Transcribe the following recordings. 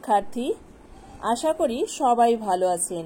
শিক্ষার্থী, আশা করি সবাই ভালো আছেন।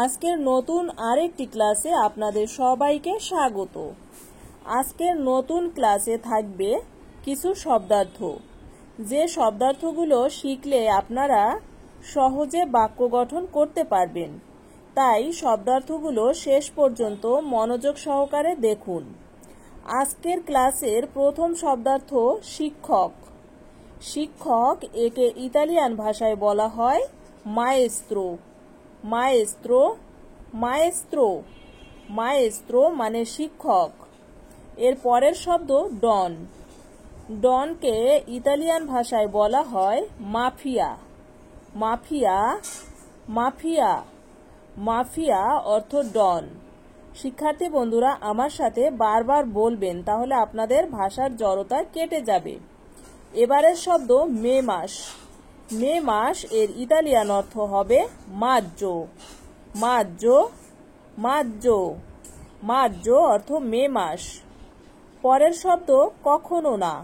আজকের নতুন আরেকটি ক্লাসে আপনাদের সবাইকে স্বাগত। আজকের নতুন ক্লাসে থাকবে কিছু শব্দার্থ, যে শব্দার্থগুলো শিখলে আপনারা সহজে বাক্য গঠন করতে পারবেন। তাই শব্দার্থগুলো শেষ পর্যন্ত মনোযোগ সহকারে দেখুন। আজকের ক্লাসের প্রথম শব্দার্থ শিক্ষক। শিক্ষক একে ইতালিয়ান ভাষায় বলা হয় মায়েস্ত্রো। মায়েস্ত্রো মায়েস্ত্রো মায়েস্ত্রো মানে শিক্ষক। এর পরের শব্দ ডন। ডনকে ইতালিয়ান ভাষায় বলা হয় মাফিয়া। মাফিয়া মাফিয়া মাফিয়া অর্থ ডন। শিক্ষার্থী বন্ধুরা আমার সাথে বারবার বলবেন, তাহলে আপনাদের ভাষার জড়তা কেটে যাবে। এবারের শব্দ মে মাস। মে মাস এর ইতালিয়ান অর্থ হবে মাজ্জো। মাজ্জো মাজ্জো মাজ্জো অর্থ মে মাস। পরের শব্দ কখনো না।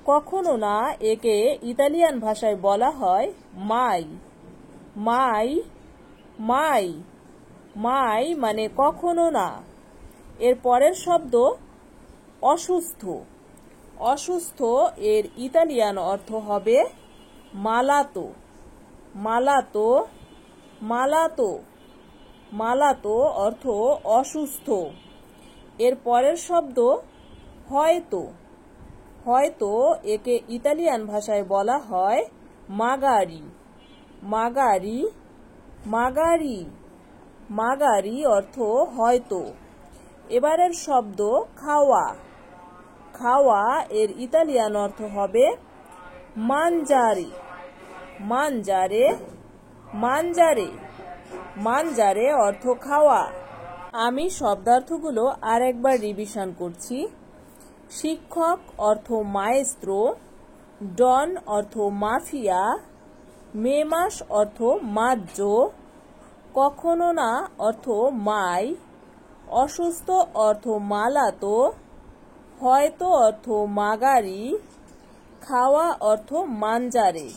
কখনো না একে ইতালিয়ান ভাষায় বলা হয় মাই। মাই মাই মাই মানে কখনো না। এর পরের শব্দ অসুস্থ। অসুস্থ এর ইতালিয়ান অর্থ হবে মালাতো। মালাতো মালাতো মালাতো অর্থ অসুস্থ। এর পরের শব্দ হয়তো। হয়তো একে ইতালিয়ান ভাষায় বলা হয় মাগারি। মাগারি মাগারি মাগারি অর্থ হয়তো। এবারের শব্দ খাওয়া। খাওয়া এর ইতালিয়ান অর্থ হবে মানজারে। মানজারে মানজারে মানজারে অর্থ খাওয়া। আমি শব্দার্থগুলো আরেকবার রিভিশন করছি। শিক্ষক অর্থ মায়েস্ত্রো, ডন অর্থ মাফিয়া, মে মাস অর্থ মাজ্জো, কখনো না অর্থ মাই, অসুস্থ অর্থ মালাতো, হয়তো অর্থ মাগারি, খাওয়া অর্থ মানজারে।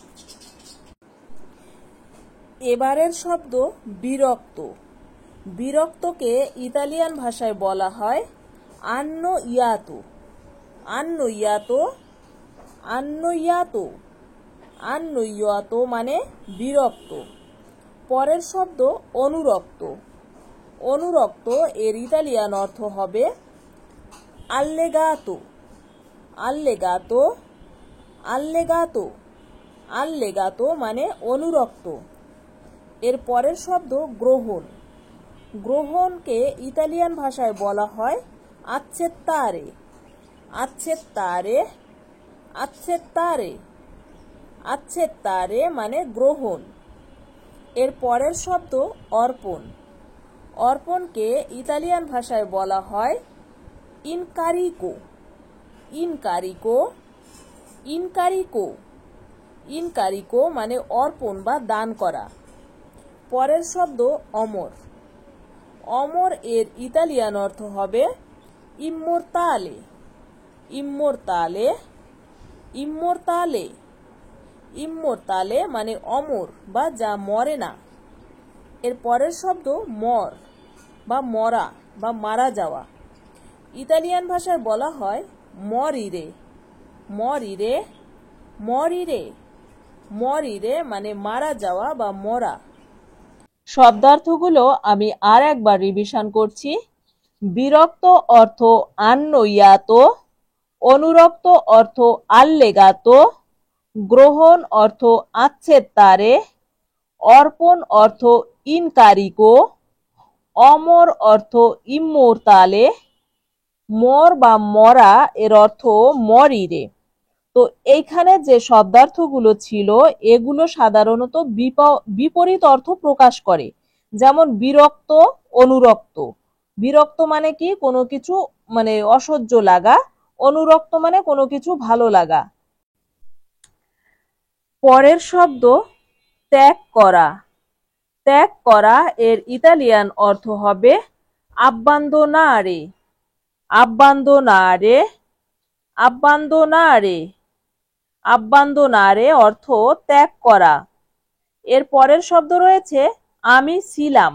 এবারের শব্দ বিরক্ত। বিরক্তকে ইতালিয়ান ভাষায় বলা হয় আন্নোইয়াতো। আন্নোইয়াতো আন্নোইয়াতো আন্নোইয়াতো মানে বিরক্ত। পরের শব্দ অনুরক্ত। অনুরক্ত এর ইতালিয়ান অর্থ হবে আল্লেগাতো। আল্লেগাতো আল্লেগাতো আল্লেগাতো মানে অনুরক্ত। এর পরের শব্দ গ্রহণ। গ্রহণকে ইতালিয়ান ভাষায় বলা হয় আচ্ছেত্তারে। আচ্ছেত্তারে আচ্ছেত্তারে আচ্ছেত্তারে মানে গ্রহণ। এর পরের শব্দ অর্পণ। অর্পণকে ইতালিয়ান ভাষায় বলা হয় ইনকারিকো। ইনকারিকো ইনকারিকো ইনকারিকো মানে অর্পণ বা দান করা। পরের শব্দ অমর। অমর এর ইতালিয়ান অর্থ হবে ইম্মোরতালে। ইম্মোরতালে ইম্মোরতালে ইম্মোরতালে মানে অমর বা যা মরে না। এর পরের শব্দ মর বা মরা বা মারা যাওয়া। ইতালিয়ান ভাষায় বলা হয় মরিরে। মরিরে মরিরে মরিরে মানে মারা যাওয়া বা মরা। শব্দার্থগুলো আমি আর একবার রিভিশন করছি। বিরক্ত অর্থ আন্নোইয়াতো, অনুরক্ত অর্থ আল্লেগাতো, গ্রহণ অর্থ আচ্ছেত্তারে, অর্পণ অর্থ ইনকারিকো, অমর অর্থ ইম্মোরতালে, মর বা মরা এর অর্থ মরিরে। তো এইখানে যে শব্দার্থগুলো ছিল এগুলো সাধারণত বিপরীত অর্থ প্রকাশ করে। যেমন বিরক্ত, অনুরক্ত। বিরক্ত মানে কি? কোনো কিছু মানে অসহ্য লাগা। অনুরক্ত মানে কোনো কিছু ভালো লাগা। পরের শব্দ ত্যাগ করা। ত্যাগ করা এর ইতালিয়ান অর্থ হবে আব্বান্দোনারে। আব্বান্দোনারে আব্বান্দোনারে আব্বান্দোনারে অর্থ ত্যাগ করা। এর পরের শব্দ রয়েছে আমি ছিলাম।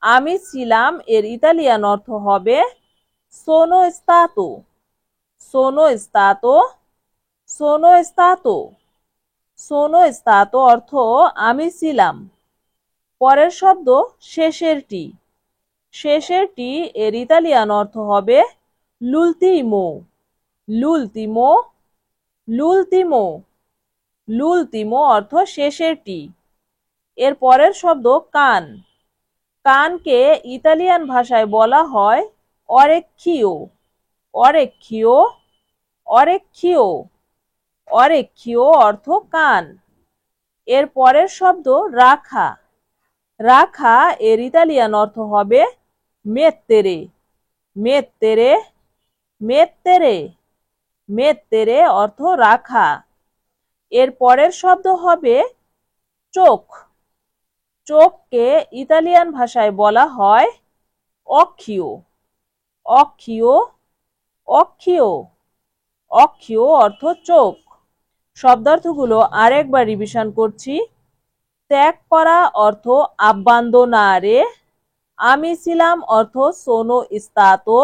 আমি ছিলাম এর ইতালিয়ান অর্থ হবে সোনো স্তাতো। সোনো স্তাতো, সোনো স্তাতো, সোনো স্তাতো অর্থ আমি ছিলাম। পরের শব্দ শেষেরটি। শেষেরটি এর ইতালিয়ান অর্থ হবে লুলতিমো। লুলতিমো, লুলতিমো, লুলতিমো অর্থ শেষেরটি। এর পরের শব্দ কান। কানকে ইতালিয়ান ভাষায় বলা হয় অরেক্কিও। অরেক্কিও, অরেক্কিও, অরেক্কিও অর্থ কান। এর পরের শব্দ রাখা। রাখা এর ইতালিয়ান অর্থ হবে মেত্তেরে। মেত্তেরে, মেত্তেরে, মেত্তেরে অর্থ রাখা। এর পরের শব্দ হবে চোখ। চোখকে ইতালিয়ান ভাষায় বলা হয় অক্ষিও। অক্ষিও, অক্ষিও, অক্ষিও অর্থ চোখ। শব্দার্থগুলো আরেকবার রিভিশন করছি। ত্যাগ করা অর্থ আব্বান্দোনারে। আমি ছিলাম অর্থ সোনো স্তাতো।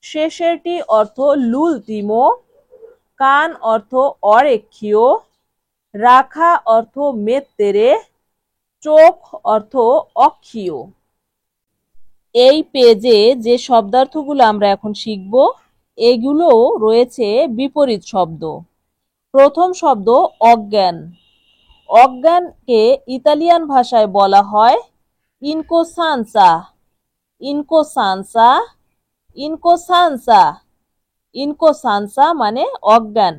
শেষেরটি অর্থ লুলতিমো। কান অর্থ অরেক্কিও। রাখা অর্থ মেত্তেরে। চোখ অর্থ অক্ষিও। এই পেজে যে শব্দার্থগুলো আমরা এখন শিখব এগুলো রয়েছে বিপরীত শব্দ। প্রথম শব্দ অজ্ঞান। অজ্ঞানকে ইতালিয়ান ভাষায় বলা হয় ইনকোসানসা। ইনকোসানসা, ইনকোসানসা, ইনকোসানসা মানে অজ্ঞান।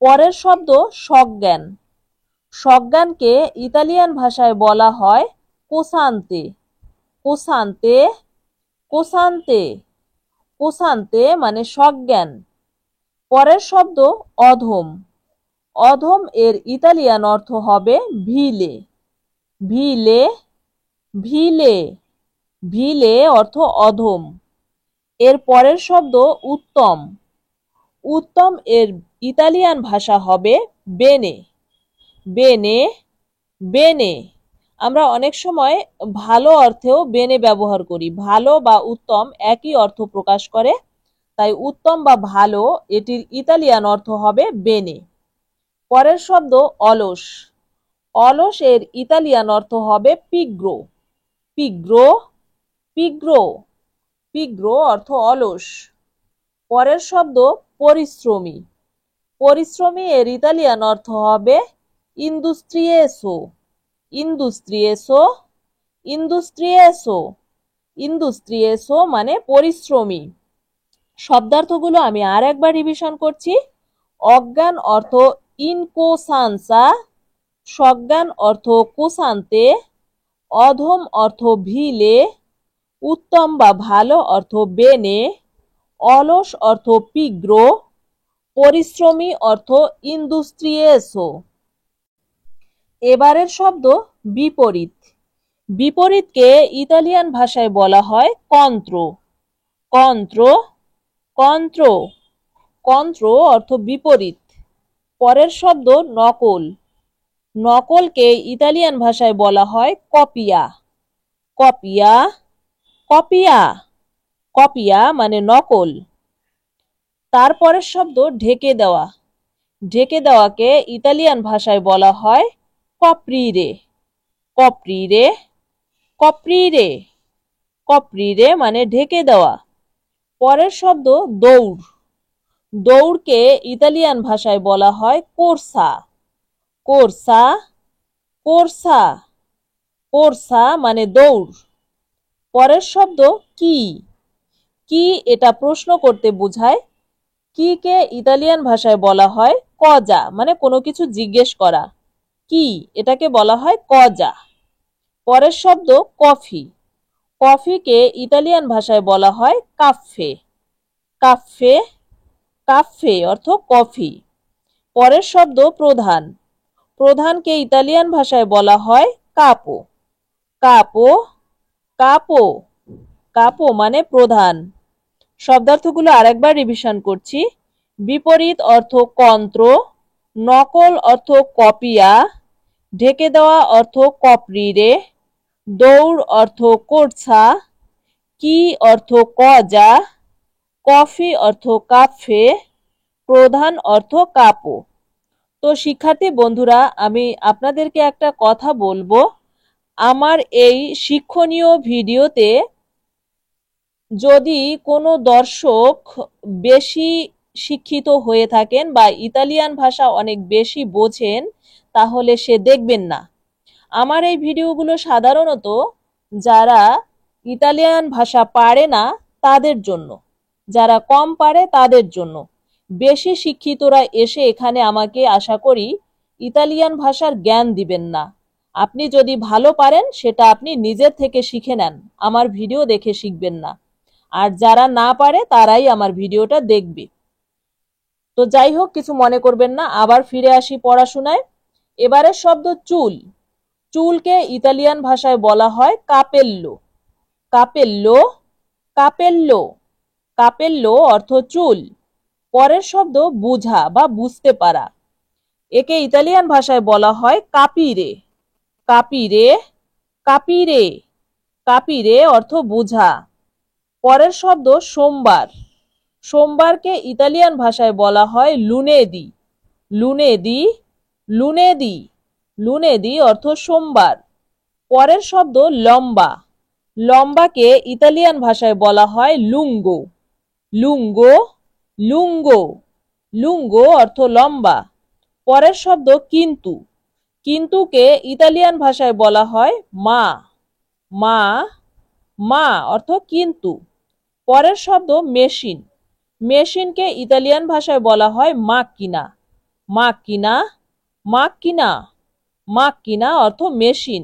পরের শব্দ সজ্ঞান। সজ্ঞানকে ইতালিয়ান ভাষায় বলা হয় কোসান্তে। কোসান্তে, কোসান্তে, কোসান্তে মানে সজ্ঞান। পরের শব্দ অধম। অধম এর ইতালিয়ান অর্থ হবে ভিলে। ভিলে, ভিলে, ভিলে অর্থ অধম। এর পরের শব্দ উত্তম। উত্তম এর ইতালিয়ান ভাষা হবে বেনে। বেনে, বেনে। আমরা অনেক সময় ভালো অর্থেও বেনে ব্যবহার করি। ভালো বা উত্তম একই অর্থ প্রকাশ করে, তাই উত্তম বা ভালো এটির ইতালিয়ান অর্থ হবে বেনে। পরের শব্দ অলস। অলস এর ইতালিয়ান অর্থ হবে পিগ্রো। পিগ্রো, পিগ্রো, পিগ্রো অর্থ অলস। পরের শব্দ পরিশ্রমী। পরিশ্রমী এর ইতালিয়ান অর্থ হবে ইন্ডুস্ট্রিয়েসো। ইন্ডুস্ট্রিয়েসো, ইন্ডুস্ট্রিয়েসো, ইন্ডুস্ট্রিয়েসো মানে পরিশ্রমী। শব্দার্থগুলো আমি আর একবার রিভিশন করছি। অজ্ঞান অর্থ ইনকোসানসা। সজ্ঞান অর্থ কোসান্তে। অধম অর্থ ভিলে। উত্তম বা ভালো অর্থ বেনে। অলস অর্থ পিগ্রো। পরিশ্রমী অর্থ ইন্ডুস্ট্রিয়েসো। এবারের শব্দ বিপরীত। বিপরীতকে ইতালিয়ান ভাষায় বলা হয় কন্ত্রো। কন্ত্রো, কন্ত্রো, কন্ত্রো অর্থ বিপরীত। পরের শব্দ নকল। নকলকে ইতালিয়ান ভাষায় বলা হয় কপিয়া। কপিয়া, কপিয়া, কপিয়া মানে নকল। তারপরের শব্দ ঢেকে দেওয়া। ঢেকে দেওয়াকে ইতালিয়ান ভাষায় বলা হয় কপ্রিরে। কপ্রিরে, কপ্রিরে, কপ্রিরে মানে ঢেকে দেওয়া। পরের শব্দ দৌড়। দৌড়কে ইতালিয়ান ভাষায় বলা হয় কোর্সা। কোর্সা, কোর্সা, কোর্সা মানে দৌড়। পরের শব্দ কি। কি এটা প্রশ্ন করতে বোঝায়। কি কে ইতালিয়ান ভাষায় বলা হয় কজা মানে কোনো কিছু জিজ্ঞেস করা। কি এটাকে বলা হয় কজা। পরের শব্দ কফি। কফিকে ইতালিয়ান ভাষায় বলা হয় কাফে। কাফে, কাফে অর্থ কফি। পরের শব্দ প্রধান। প্রধানকে ইতালিয়ান ভাষায় বলা হয় কাপো। কাপো, কাপো, কাপো মানে প্রধান। শব্দার্থগুলো আরেকবার রিভিশন করছি। বিপরীত অর্থ কন্ত্র। নকল অর্থ কপিয়া। ঢেকে দেওয়া অর্থ কপরিরে, দৌড় অর্থ কোর্ছা, কি অর্থ কজা, কফি অর্থ কাফে, প্রধান অর্থ কাপো। তো শিক্ষার্থী বন্ধুরা, আমি আপনাদেরকে একটা কথা বলবো, আমার এই শিক্ষণীয় ভিডিওতে যদি কোনো দর্শক বেশি শিক্ষিত হয়ে থাকেন বা ইতালিয়ান ভাষা অনেক বেশি বোঝেন, তাহলে সে দেখবেন না। আমার এই ভিডিওগুলো সাধারণত যারা ইতালিয়ান ভাষা পারে না তাদের জন্য, যারা কম পারে তাদের জন্য। বেশি শিক্ষিতরা এসে এখানে আমাকে আশা করি ইতালিয়ান ভাষার জ্ঞান দিবেন না। আপনি যদি ভালো পারেন সেটা আপনি নিজের থেকে শিখে নেন, আমার ভিডিও দেখে শিখবেন না। আর যারা না পারে তারাই আমার ভিডিওটা দেখবে। তো যাই হোক, কিছু মনে করবেন না, আবার ফিরে আসি পড়াশোনায়। এবারের শব্দ চুল। চুলকে ইতালিয়ান ভাষায় বলা হয় কাপেল্লো। কাপেল্লো, কাপেল্লো, কাপেল্লো অর্থ চুল। পরের শব্দ বুঝা বা বুঝতে পারা। একে ইতালিয়ান ভাষায় বলা হয় কাপিরে। কাপিরে, কাপিরে, কাপিরে অর্থ বুঝা। পরের শব্দ সোমবার। সোমবারকে ইতালিয়ান ভাষায় বলা হয় লুনেদি। লুনেদি, লুনেদি, লুনেদি অর্থ সোমবার। পরের শব্দ লম্বা। লম্বাকে ইতালিয়ান ভাষায় বলা হয় লুঙ্গো। লুঙ্গো, লুঙ্গো, লুঙ্গো অর্থ লম্বা। পরের শব্দ কিন্তু। কিন্তুকে ইতালিয়ান ভাষায় বলা হয় মা। মা, মা অর্থ কিন্তু। পরের শব্দ মেশিন। মেশিনকে ইতালিয়ান ভাষায় বলা হয় মাক্কিনা। মাক্কিনা, মাক্কিনা, মাক্কিনা অর্থ মেশিন।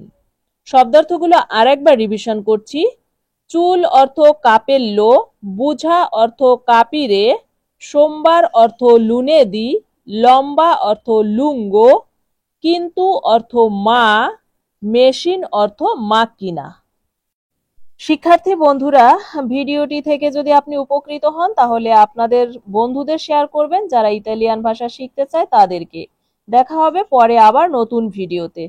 শব্দার্থগুলো আরেকবার রিভিশন করছি। চুল অর্থ কাপেল্লো, বুঝা অর্থ কাপিরে, সোমবার অর্থ লুনেদি, লম্বা অর্থ লুঙ্গো, কিন্তু অর্থ মা, মেশিন অর্থ মাক্কিনা। শিক্ষার্থী বন্ধুরা, ভিডিওটি থেকে যদি আপনি উপকৃত হন তাহলে আপনাদের বন্ধুদের শেয়ার করবেন যারা ইতালিয়ান ভাষা শিখতে চায় তাদেরকে। দেখা হবে পরে আবার নতুন ভিডিওতে।